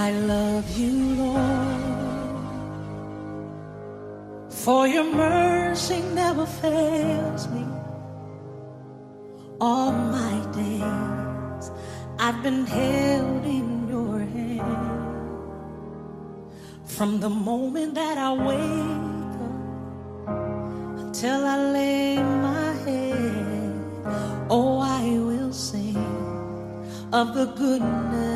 I love you, Lord, for your mercy never fails me. All my days I've been held in your hand. From the moment that I wake up until I lay my head, oh, I will sing of the goodness